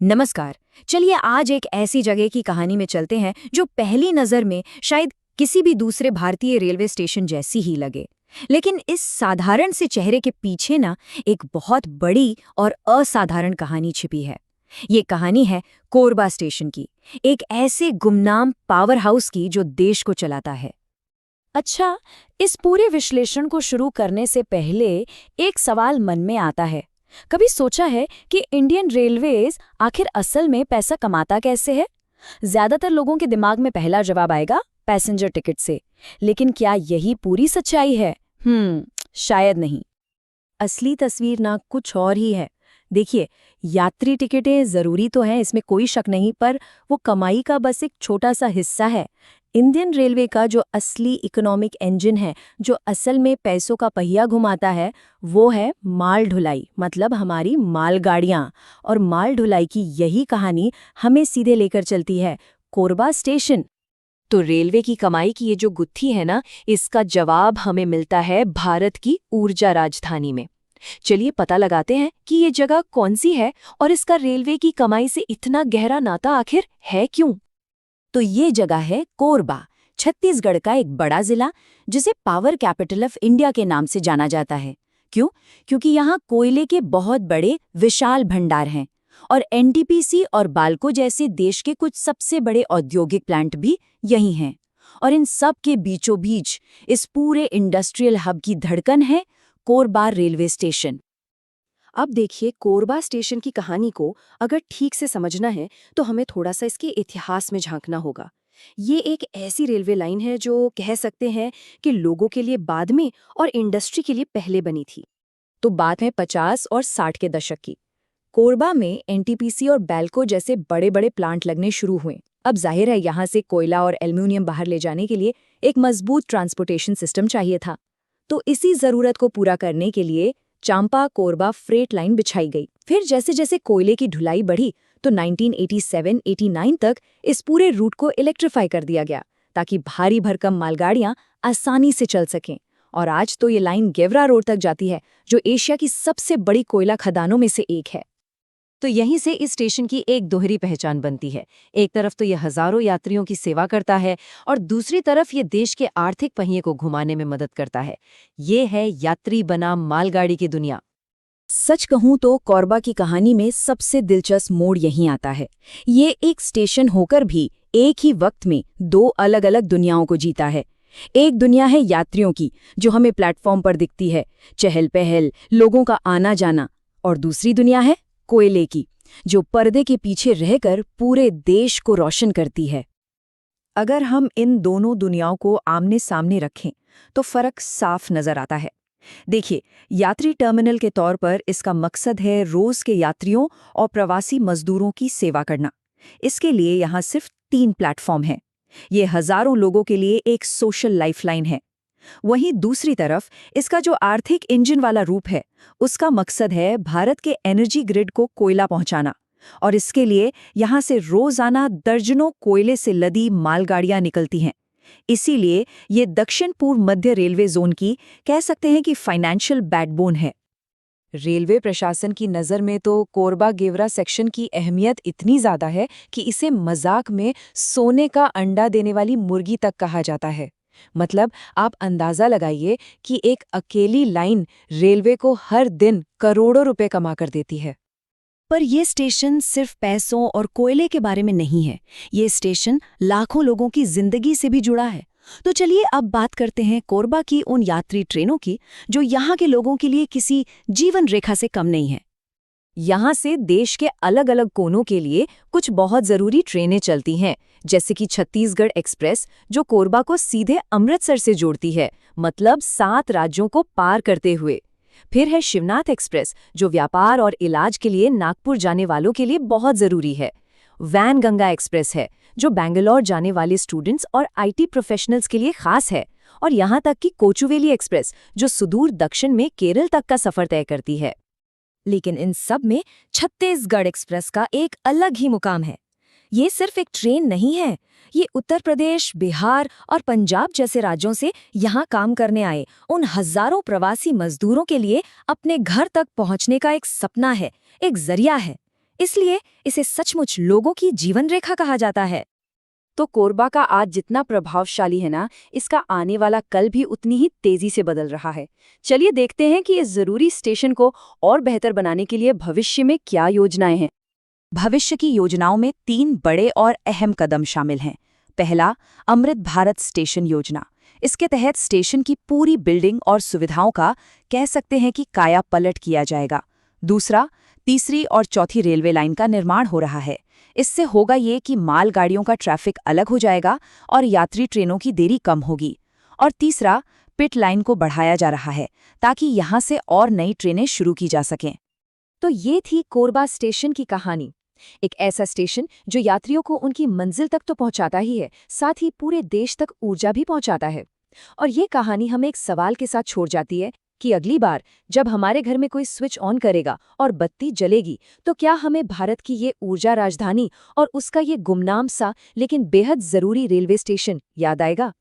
नमस्कार। चलिए आज एक ऐसी जगह की कहानी में चलते हैं जो पहली नज़र में शायद किसी भी दूसरे भारतीय रेलवे स्टेशन जैसी ही लगे। लेकिन इस साधारण से चेहरे के पीछे ना एक बहुत बड़ी और असाधारण कहानी छिपी है। ये कहानी है कोरबा स्टेशन की, एक ऐसे गुमनाम पावर हाउस की जो देश को चलाता है। अच्छा, इस पूरे विश्लेषण को शुरू करने से पहले एक सवाल मन में आता है। कभी सोचा है कि इंडियन रेलवेज आखिर असल में पैसा कमाता कैसे है? ज्यादातर लोगों के दिमाग में पहला जवाब आएगा पैसेंजर टिकट से। लेकिन क्या यही पूरी सच्चाई है? शायद नहीं। असली तस्वीर ना कुछ और ही है। देखिए, यात्री टिकटें जरूरी तो हैं, इसमें कोई शक नहीं, पर वो कमाई का बस एक छोटा सा हिस्सा है। इंडियन रेलवे का जो असली इकोनॉमिक इंजन है, जो असल में पैसों का पहिया घुमाता है, वो है माल ढुलाई, मतलब हमारी मालगाड़ियाँ। और माल ढुलाई की यही कहानी हमें सीधे लेकर चलती है कोरबा स्टेशन। तो रेलवे की कमाई की ये जो गुत्थी है ना, इसका जवाब हमें मिलता है भारत की ऊर्जा राजधानी में। चलिए पता लगाते हैं कि ये जगह कौन सी है और इसका रेलवे की कमाई से इतना गहरा नाता आखिर है क्यों। तो ये जगह है कोरबा, छत्तीसगढ़ का एक बड़ा जिला जिसे पावर कैपिटल ऑफ इंडिया के नाम से जाना जाता है। क्यों? क्योंकि यहाँ कोयले के बहुत बड़े विशाल भंडार हैं और एनटीपीसी और बाल्को जैसे देश के कुछ सबसे बड़े औद्योगिक प्लांट भी यही हैं। और इन सब के बीचों बीच इस पूरे इंडस्ट्रियल हब की धड़कन है कोरबा रेलवे स्टेशन। अब देखिए, कोरबा स्टेशन की कहानी को अगर ठीक से समझना है तो हमें थोड़ा सा इसके इतिहास में झांकना होगा। ये एक ऐसी रेलवे लाइन है जो कह सकते हैं कि लोगों के लिए बाद में और इंडस्ट्री के लिए पहले बनी थी। तो बात है 50 और 60 के दशक की। कोरबा में एनटीपीसी और बैल्को जैसे बड़े बड़े प्लांट लगने शुरू हुए। अब जाहिर है यहाँ से कोयला और एल्युमिनियम बाहर ले जाने के लिए एक मजबूत ट्रांसपोर्टेशन सिस्टम चाहिए था। तो इसी जरूरत को पूरा करने के लिए चांपा कोरबा फ्रेट लाइन बिछाई गई। फिर जैसे जैसे कोयले की ढुलाई बढ़ी तो 1987-89 तक इस पूरे रूट को इलेक्ट्रीफाई कर दिया गया ताकि भारी भरकम मालगाड़ियां आसानी से चल सकें। और आज तो ये लाइन गेवरा रोड तक जाती है, जो एशिया की सबसे बड़ी कोयला खदानों में से एक है। तो यहीं से इस स्टेशन की एक दोहरी पहचान बनती है। एक तरफ तो ये हजारों यात्रियों की सेवा करता है और दूसरी तरफ ये देश के आर्थिक पहिए को घुमाने में मदद करता है। ये है यात्री बनाम मालगाड़ी की दुनिया। सच कहूं तो कोरबा की कहानी में सबसे दिलचस्प मोड़ यहीं आता है। ये एक स्टेशन होकर भी एक ही वक्त में दो अलग अलग दुनियाओं को जीता है। एक दुनिया है यात्रियों की, जो हमें प्लेटफॉर्म पर दिखती है, चहल पहल, लोगों का आना जाना। और दूसरी दुनिया है कोयले की, जो पर्दे के पीछे रहकर पूरे देश को रोशन करती है। अगर हम इन दोनों दुनियाओं को आमने सामने रखें तो फर्क साफ नजर आता है। देखिए, यात्री टर्मिनल के तौर पर इसका मकसद है रोज के यात्रियों और प्रवासी मजदूरों की सेवा करना। इसके लिए यहाँ सिर्फ 3 प्लेटफॉर्म हैं। ये हजारों लोगों के लिए एक सोशल लाइफलाइन है। वहीं दूसरी तरफ इसका जो आर्थिक इंजन वाला रूप है, उसका मकसद है भारत के एनर्जी ग्रिड को कोयला पहुंचाना। और इसके लिए यहाँ से रोजाना दर्जनों कोयले से लदी मालगाड़ियां निकलती हैं। इसीलिए ये दक्षिण पूर्व मध्य रेलवे जोन की कह सकते हैं कि फाइनेंशियल बैकबोन है। रेलवे प्रशासन की नज़र में तो कोरबा गेवरा सेक्शन की अहमियत इतनी ज़्यादा है कि इसे मजाक में सोने का अंडा देने वाली मुर्गी तक कहा जाता है। मतलब आप अंदाज़ा लगाइए कि एक अकेली लाइन रेलवे को हर दिन करोड़ों रुपए कमा कर देती है। पर यह स्टेशन सिर्फ पैसों और कोयले के बारे में नहीं है। ये स्टेशन लाखों लोगों की जिंदगी से भी जुड़ा है। तो चलिए अब बात करते हैं कोरबा की उन यात्री ट्रेनों की, जो यहाँ के लोगों के लिए किसी जीवन रेखा से कम नहीं है। यहाँ से देश के अलग अलग कोनों के लिए कुछ बहुत ज़रूरी ट्रेनें चलती हैं, जैसे कि छत्तीसगढ़ एक्सप्रेस, जो कोरबा को सीधे अमृतसर से जोड़ती है, मतलब 7 राज्यों को पार करते हुए। फिर है शिवनाथ एक्सप्रेस, जो व्यापार और इलाज के लिए नागपुर जाने वालों के लिए बहुत ज़रूरी है। वैन गंगा एक्सप्रेस है, जो बेंगलोर जाने वाले स्टूडेंट्स और आईटी प्रोफेशनल्स के लिए खास है। और यहाँ तक कि कोचुवेली एक्सप्रेस, जो सुदूर दक्षिण में केरल तक का सफ़र तय करती है। लेकिन इन सब में छत्तीसगढ़ एक्सप्रेस का एक अलग ही मुकाम है। ये सिर्फ एक ट्रेन नहीं है, ये उत्तर प्रदेश, बिहार और पंजाब जैसे राज्यों से यहाँ काम करने आए उन हजारों प्रवासी मजदूरों के लिए अपने घर तक पहुँचने का एक सपना है, एक जरिया है। इसलिए इसे सचमुच लोगों की जीवन रेखा कहा जाता है। तो कोरबा का आज जितना प्रभावशाली है ना, इसका आने वाला कल भी उतनी ही तेजी से बदल रहा है। चलिए देखते हैं कि इस जरूरी स्टेशन को और बेहतर बनाने के लिए भविष्य में क्या योजनाएं हैं। भविष्य की योजनाओं में 3 बड़े और अहम कदम शामिल हैं। पहला, अमृत भारत स्टेशन योजना। इसके तहत स्टेशन की पूरी बिल्डिंग और सुविधाओं का कह सकते हैं कि काया पलट किया जाएगा। दूसरा, तीसरी और चौथी रेलवे लाइन का निर्माण हो रहा है। इससे होगा ये कि मालगाड़ियों का ट्रैफिक अलग हो जाएगा और यात्री ट्रेनों की देरी कम होगी। और तीसरा, पिट लाइन को बढ़ाया जा रहा है ताकि यहां से और नई ट्रेनें शुरू की जा सकें। तो ये थी कोरबा स्टेशन की कहानी। एक ऐसा स्टेशन जो यात्रियों को उनकी मंजिल तक तो पहुंचाता ही है, साथ ही पूरे देश तक ऊर्जा भी पहुंचाता है। और ये कहानी हमें एक सवाल के साथ छोड़ जाती है कि अगली बार जब हमारे घर में कोई स्विच ऑन करेगा और बत्ती जलेगी, तो क्या हमें भारत की ये ऊर्जा राजधानी और उसका ये गुमनाम सा लेकिन बेहद जरूरी रेलवे स्टेशन याद आएगा।